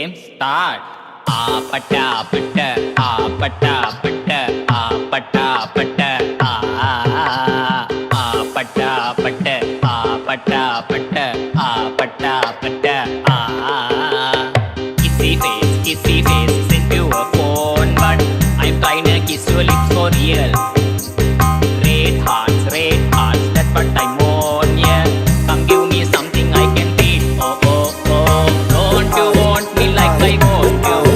Game start. Pata pata, pata pata, pata pata, pata pata, pata pata, pata pata. Kissy face, send you a phone, but I'm trying to kiss your lips for real. Red hearts, that's what I want, yeah. Come give me something I can feel. Oh, oh, oh. Don't you want me like I want you?